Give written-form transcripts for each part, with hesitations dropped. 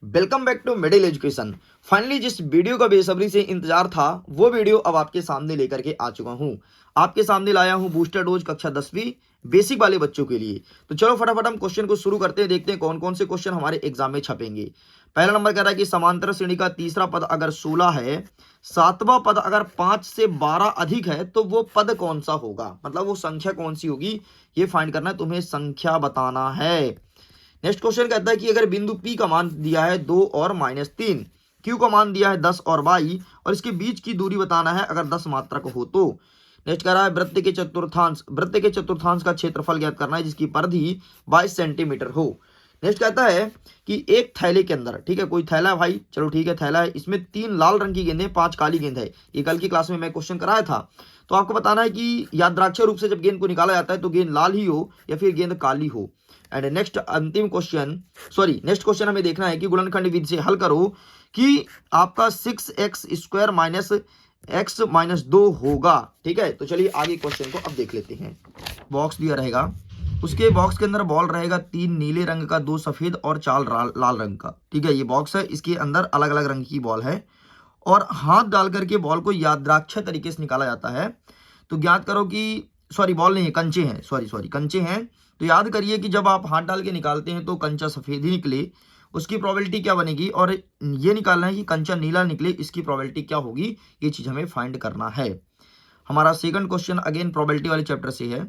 Welcome back to middle education. Finally जिस video का बेसब्री से इंतजार था वो वीडियो अब आपके सामने लेकर के आ चुका हूं। आपके सामने लाया हूं बूस्टर डोज कक्षा 10वीं बेसिक वाले बच्चों के लिए। तो चलो फटाफट हम क्वेश्चन को शुरू करते हैं, देखते हैं कौन कौन से क्वेश्चन हमारे एग्जाम में छपेंगे। पहला नंबर कह रहा है कि समांतर श्रेणी का तीसरा पद अगर 16 है, सातवां पद अगर 5 से 12 अधिक है तो वो पद कौन सा होगा, मतलब वो संख्या कौन सी होगी, ये फाइंड करना है, तुम्हें संख्या बताना है। नेक्स्ट क्वेश्चन कहता है कि अगर बिंदु P का मान दिया है 2 और -3, Q का मान दिया है 10 और 22 और इसके बीच की दूरी बताना है अगर 10 मात्रक हो तो। नेक्स्ट कह रहा है वृत्त के चतुर्थांश का क्षेत्रफल ज्ञात करना है जिसकी परिधि 22 सेंटीमीटर हो। नेक्स्ट कहता है कि एक थैले के अंदर, ठीक है, कोई थैला है भाई, चलो ठीक है थैला है, इसमें 3 लाल रंग की गेंदें 5 काली गेंद है। ये कल की क्लास में मैं क्वेश्चन कराया था। तो आपको बताना है कि यादृच्छिक रूप से जब गेंद को निकाला जाता है तो गेंद लाल ही हो या फिर गेंद काली हो। एंड नेक्स्ट नेक्स्ट क्वेश्चन हमें देखना है कि गुणनखंड विधि से हल करो कि आपका 6x² -x-2 होगा। ठीक है, तो चलिए आगे क्वेश्चन को अब देख लेते हैं। बॉक्स दिया रहेगा, उसके बॉक्स के अंदर बॉल रहेगा 3 नीले रंग का, 2 सफेद और 4 लाल रंग का। ठीक है, ये बॉक्स है, इसके अंदर अलग अलग रंग की बॉल है और हाथ डाल करके बॉल को यादृच्छिक तरीके से निकाला जाता है। तो ज्ञात करो कि बॉल नहीं है, कंचे हैं, कंचे हैं। तो याद करिए कि जब आप हाथ डाल के निकालते हैं तो कंचा सफेद ही निकले, उसकी प्रोबेबिलिटी क्या बनेगी, और ये निकालना है कि कंचा नीला निकले, इसकी प्रोबेबिलिटी क्या होगी, ये चीज हमें फाइंड करना है। हमारा सेकंड क्वेश्चन अगेन प्रोबेबिलिटी वाले चैप्टर से है।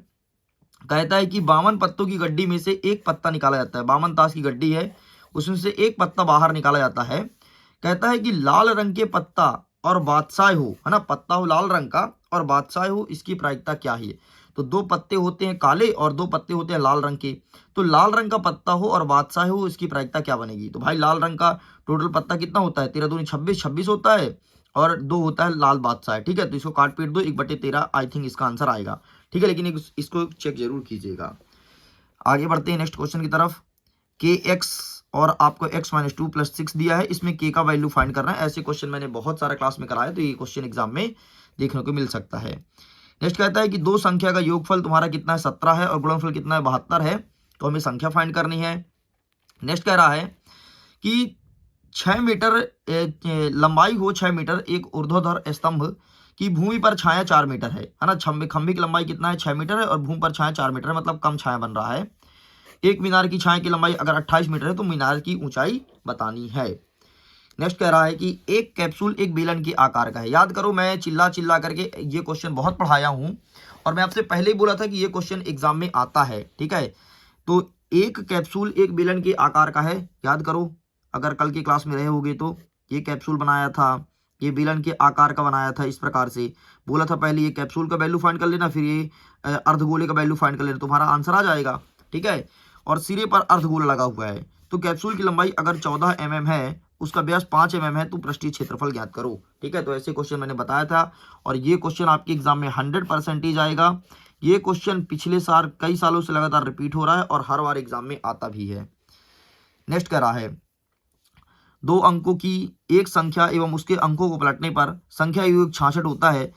कहता है कि 52 पत्तों की गड्डी में से एक पत्ता निकाला जाता है। 52 ताश की गड्डी है, उसमें से एक पत्ता बाहर निकाला जाता है। कहता है कि लाल रंग के पत्ता और बादशाह हो, है ना, पत्ता हो लाल रंग का और बादशाह हो, इसकी प्रायिकता क्या है। तो 2 पत्ते होते हैं काले और 2 पत्ते होते हैं लाल रंग के। तो लाल रंग का पत्ता हो और बादशाह हो, इसकी प्रायिकता क्या बनेगी। तो भाई लाल रंग का टोटल पत्ता कितना होता है, 13 दूनी 26 होता है और 2 होता है लाल बादशाह। ठीक है, तो इसको काट पीट दो, 1/13 आई थिंक इसका आंसर आएगा। ठीक है, लेकिन इसको चेक जरूर कीजिएगा। आगे बढ़ते हैं नेक्स्ट क्वेश्चन की तरफ। kx और आपको x-2 + 6 दिया है, इसमें k का वैल्यू फाइंड करना है। ऐसे क्वेश्चन मैंने बहुत सारा क्लास में कराया, तो ये क्वेश्चन एग्जाम में देखने को मिल सकता है। नेक्स्ट कहता है कि 2 संख्या का योगफल तुम्हारा कितना है, 17 है, और गुणनफल कितना है, 72 है। तो हमें संख्या फाइंड करनी है। नेक्स्ट कह रहा है कि 6 मीटर लंबाई हो 6 मीटर एक ऊर्ध्वाधर स्तंभ की भूमि पर छाया 4 मीटर है ना। खंभे की लंबाई कितना है, 6 मीटर है, और भूमि पर छाया 4 मीटर है, मतलब कम छाया बन रहा है। एक मीनार की छाया की लंबाई अगर 28 मीटर है तो मीनार की ऊंचाई बतानी है। नेक्स्ट कह रहा है कि एक कैप्सूल एक बेलन के आकार का है। याद करो, मैं चिल्ला करके ये क्वेश्चन बहुत पढ़ाया हूं और मैं आपसे पहले ही बोला था कि ये क्वेश्चन एग्जाम में आता है। ठीक है, तो एक कैप्सूल एक बेलन के आकार का है। याद करो, अगर कल की क्लास में रहे होगे तो ये कैप्सूल बनाया था, ये बेलन के आकार का बनाया था, इस प्रकार से बोला था। पहले ये कैप्सूल का वैल्यू फाइंड कर लेना, फिर ये अर्धगोले का वैल्यू फाइंड कर लेना, तुम्हारा आंसर आ जाएगा। ठीक है, और सिरे पर अर्धगोला लगा हुआ है। तो कैप्सूल की लंबाई अगर 14 mm है, उसका व्यास 5 mm है, तो पृष्ठीय क्षेत्रफल ज्ञात करो। ठीक है, तो ऐसे क्वेश्चन मैंने बताया था और ये क्वेश्चन आपके एग्जाम में 100% आएगा। ये क्वेश्चन पिछले साल कई सालों से लगातार रिपीट हो रहा है और हर बार एग्जाम में आता भी है। नेक्स्ट कह रहा है 2 अंकों की एक संख्या एवं उसके अंकों को पलटने पर संख्या योग 66 होता है।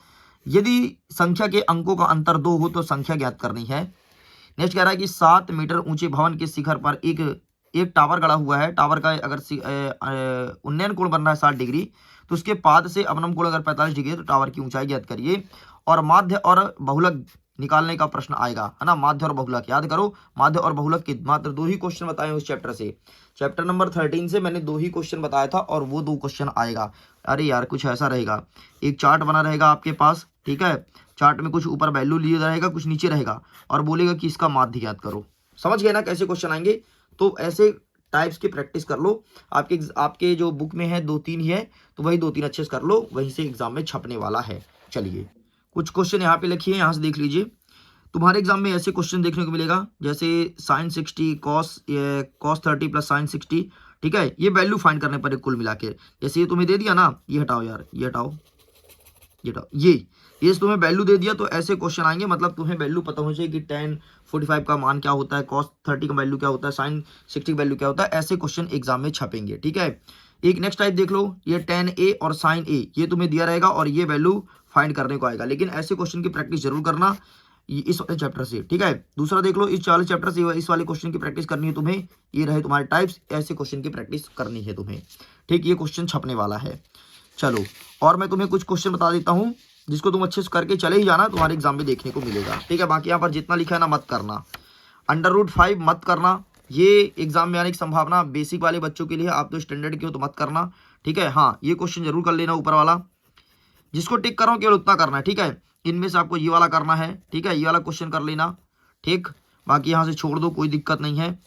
यदि संख्या के अंकों का अंतर 2 हो तो संख्या ज्ञात करनी है। नेक्स्ट कह रहा है कि 7 मीटर ऊंचे भवन के शिखर पर एक टावर गड़ा हुआ है। टावर का अगर उन्नयन कोण बन रहा है 60 डिग्री, तो उसके पाद से अवनम कोण अगर 45 डिग्री है, तो टावर की ऊंचाई ज्ञात करिए। और माध्य और बहुलक निकालने का प्रश्न आएगा, है ना। माध्य और बहुलक याद करो, माध्य और बहुलक के मात्र 2 ही क्वेश्चन बताए उस चैप्टर से। चैप्टर नंबर 13 से मैंने 2 ही क्वेश्चन बताया था और वो 2 क्वेश्चन आएगा। अरे यार, कुछ ऐसा रहेगा, एक चार्ट बना रहेगा आपके पास। ठीक है, चार्ट में कुछ ऊपर वैल्यू लिया रहेगा, कुछ नीचे रहेगा, और बोलेगा कि इसका माध्य ज्ञात करो। समझ गए ना कैसे क्वेश्चन आएंगे। तो ऐसे टाइप्स की प्रैक्टिस कर लो। आपके जो बुक में है 2-3 ही है, तो वही 2-3 अच्छे से कर लो, वहीं से एग्जाम में छपने वाला है। चलिए कुछ क्वेश्चन यहाँ पे लिखिए, यहाँ से देख लीजिए। तुम्हारे एग्जाम में ऐसे क्वेश्चन देखने को मिलेगा जैसे sin 60 cos 30 + sin 60। ठीक है, ये वैल्यू फाइंड करने पर कुल मिला के, जैसे ये तुम्हें दे दिया ना, ये हटाओ यार, ये हटाओ, ये तुम्हें वैल्यू दे दिया, तो ऐसे क्वेश्चन आएंगे। मतलब तुम्हें वैल्यू पता होना चाहिए कि tan 45 का मान क्या होता है, cos 30 का वैल्यू क्या होता है, sin 60 का वैल्यू क्या होता है। ऐसे क्वेश्चन एग्जाम में छपेंगे। ठीक है, एक नेक्स्ट टाइप देख लो, ये tan a और sin a, ये तुम्हें दिया रहेगा और ये वैल्यू फाइंड करने को आएगा। लेकिन ऐसे क्वेश्चन की प्रैक्टिस जरूर करना। इस वाले चैप्टर से, ठीक है। दूसरा देख लो, इस वाले चैप्टर से इस वाले क्वेश्चन की प्रैक्टिस करनी है तुम्हें। ये रहे तुम्हारे टाइप्स, ऐसे क्वेश्चन की प्रैक्टिस करनी है तुम्हें, ठीक। ये क्वेश्चन छपने वाला है। चलो, और मैं तुम्हें कुछ क्वेश्चन बता देता हूँ जिसको तुम अच्छे से करके चले ही जाना, तुम्हारे एग्जाम में देखने को मिलेगा, ठीक है। बाकी यहाँ पर जितना लिखा है ना मत करना, √5 मत करना, ये एग्जाम में आने की संभावना बेसिक वाले बच्चों के लिए, आप तो स्टैंडर्ड के हो तो मत करना, ठीक है। हाँ, ये क्वेश्चन जरूर कर लेना ऊपर वाला, जिसको टिक कर रहा हूँ केवल उतना करना है, ठीक है। इनमें से आपको ये वाला करना है, ठीक है, ये वाला क्वेश्चन कर लेना, ठीक। बाकी यहाँ से छोड़ दो, कोई दिक्कत नहीं है,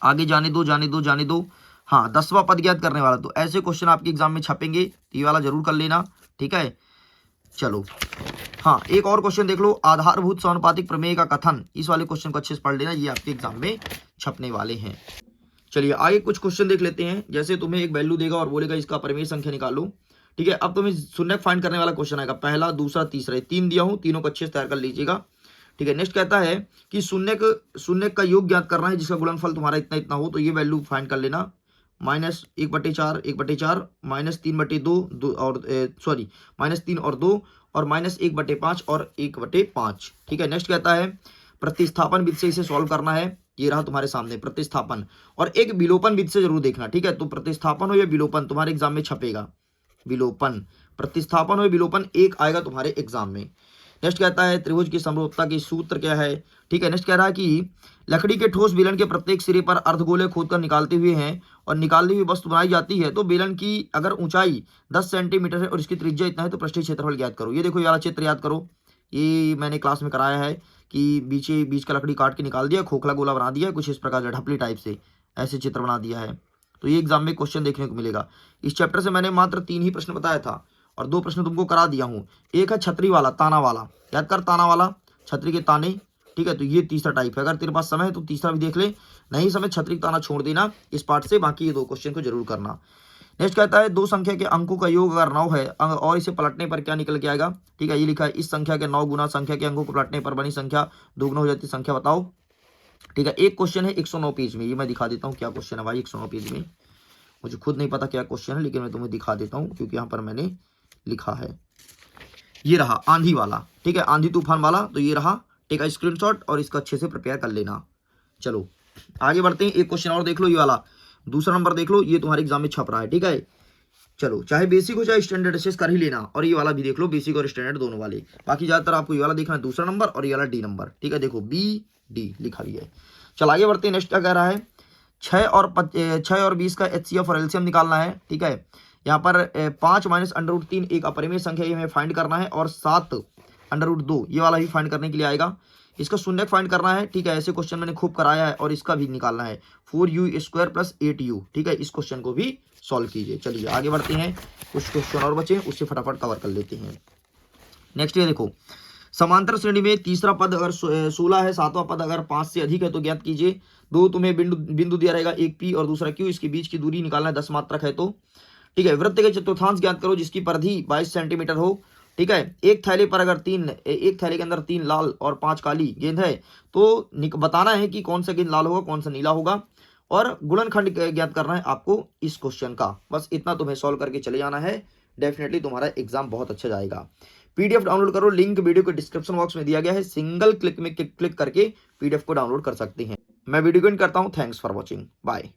आगे जाने दो जाने दो जाने दो। हाँ, 10वां पद ज्ञात करने वाला, तो ऐसे क्वेश्चन आपके एग्जाम में छपेंगे, तो ये वाला जरूर कर लेना, ठीक है। चलो, हाँ, एक और क्वेश्चन देख लो, आधारभूत समानुपातिक प्रमेय का कथन, इस वाले क्वेश्चन को अच्छे से पढ़ लेना, ये आपके एग्जाम में छपने वाले हैं। चलिए आगे कुछ क्वेश्चन देख लेते हैं। जैसे तुम्हें एक वैल्यू देगा और बोलेगा इसका परिमेय संख्या निकालो, ठीक है। अब तुम्हें शून्यक फाइंड करने वाला क्वेश्चन आएगा, पहला, दूसरा, तीसरा, 3 दिया हूं, तीनों को अच्छे से तैयार कर लीजिएगा, ठीक है। नेक्स्ट कहता है कि शून्यक का योग ज्ञात करना है जिसका गुणनफल तुम्हारा इतना इतना हो, तो ये वैल्यू फाइंड कर लेना, -1/4 1/4 -3/2 और सॉरी -3 और 2 और -1/5 और 1/5, ठीक है। नेक्स्ट कहता है प्रतिस्थापन विधि से इसे सॉल्व करना है, ये रहा तुम्हारे सामने प्रतिस्थापन, और एक विलोपन विधि से जरूर देखना, ठीक है। तो प्रतिस्थापन हो या विलोपन तुम्हारे एग्जाम में छपेगा, विलोपन, प्रतिस्थापन हो विलोपन, एक आएगा तुम्हारे एग्जाम में। नेक्स्ट कहता है त्रिभुज की समरूपता की सूत्र क्या है, ठीक है। नेक्स्ट कह रहा है कि लकड़ी के ठोस बेलन के प्रत्येक सिरे पर अर्धगोले खोदकर निकालते हुए हैं और निकाली हुई वस्तु बनाई जाती है, तो बेलन की अगर ऊंचाई 10 सेंटीमीटर है और इसकी त्रिज्या इतना है, तो पृष्ठीय क्षेत्रफल ज्ञात करो। ये देखो, ये वाला चित्र याद करो, ये मैंने क्लास में कराया है कि बीच का लकड़ी काट के निकाल दिया, खोखला गोला बना दिया, कुछ इस प्रकार से ढपली टाइप से ऐसे चित्र बना दिया है, तो ये एग्जाम में क्वेश्चन देखने को मिलेगा। इस चैप्टर से मैंने मात्र 3 ही प्रश्न बताया था और 2 प्रश्न तुमको करा दिया हूँ। एक है छतरी वाला, ताना वाला, याद कर, ताना वाला, छतरी के ताने, ठीक है। तो ये तीसरा टाइप है, अगर तेरे पास समय है तो तीसरा भी देख ले, नहीं समय छतरी ताना छोड़ देना इस पार्ट से, बाकी ये 2 क्वेश्चन को जरूर करना। नेक्स्ट कहता है 2 संख्या के अंकों का योग अगर 9 है और इसे पलटने पर क्या निकल के आएगा, ठीक है। ये लिखा है इस संख्या के 9 गुना संख्या के अंकों को पलटने पर बनी संख्या दोगुना हो जाती संख्या बताओ, ठीक है। एक क्वेश्चन है 109 पेज में, ये मैं दिखा देता हूँ क्या क्वेश्चन है भाई 109 पेज में, मुझे खुद नहीं पता क्या क्वेश्चन है, लेकिन मैं तुम्हें दिखा देता हूँ क्योंकि यहाँ पर मैंने लिखा है। ये रहा आंधी वाला, ठीक है, आंधी तूफान वाला, तो ये रहा, टेक अ स्क्रीनशॉट और इसका अच्छे से प्रिपेयर कर लेना। चलो आगे बढ़ते हैं, एक क्वेश्चन और देख लो, ये वाला दूसरा नंबर देख लो, ये तुम्हारे एग्जाम में छप रहा है, ठीक है। चलो, चाहे बेसिक हो चाहे स्टैंडर्ड अच्छे कर ही लेना, और ये वाला भी देख लो, बेसिक और स्टैंडर्ड दोनों वाले। बाकी ज्यादातर आपको ये वाला देखना है दूसरा नंबर और ये वाला डी नंबर, ठीक है। देखो BD लिखा भी है। चल आगे बढ़ते हैं, नेक्स्ट क्या कह रहा है, 6 और 20 का HCF और LCM निकालना है, ठीक है। यहाँ पर 5 - √3 एक अपरिमेय संख्या, ये हमें फाइंड करना है, और 7 √2 ये वाला भी फाइंड करने के लिए आएगा। इसका शून्यक फाइंड करना है, ठीक है। ऐसे क्वेश्चन मैंने खूब कराया है, और इसका भी निकालना है 4u² + 8u, ठीक है। इस क्वेश्चन को भी सॉल्व कीजिए। चलिए आगे बढ़ते हैं, कुछ क्वेश्चन और बचे, उससे फटाफट कवर कर लेते हैं। नेक्स्ट ये देखो, समांतर श्रेणी में तीसरा पद अगर 16 है, 7वां पद अगर 5 से अधिक है तो ज्ञात कीजिए। 2 तुम्हें बिंदु दिया रहेगा, एक P और दूसरा Q, इसके बीच की दूरी निकालना है 10 मात्रक है तो, ठीक है। वृत्त के चतुर्थांश ज्ञात करो जिसकी परिधि 22 सेंटीमीटर हो, ठीक है। एक थैले पर अगर एक थैले के अंदर 3 लाल और 5 काली गेंद है, तो बताना है कि कौन सा गेंद लाल होगा कौन सा नीला होगा, और गुणनखंड ज्ञात करना है आपको इस क्वेश्चन का। बस इतना तुम्हें सॉल्व करके चले जाना है, डेफिनेटली तुम्हारा एग्जाम बहुत अच्छा जाएगा। PDF डाउनलोड करो, लिंक वीडियो के डिस्क्रिप्शन बॉक्स में दिया गया है, सिंगल क्लिक में क्लिक करके PDF को डाउनलोड कर सकते हैं। मैं वीडियो को एंड करता हूं, थैंक्स फॉर वॉचिंग, बाय।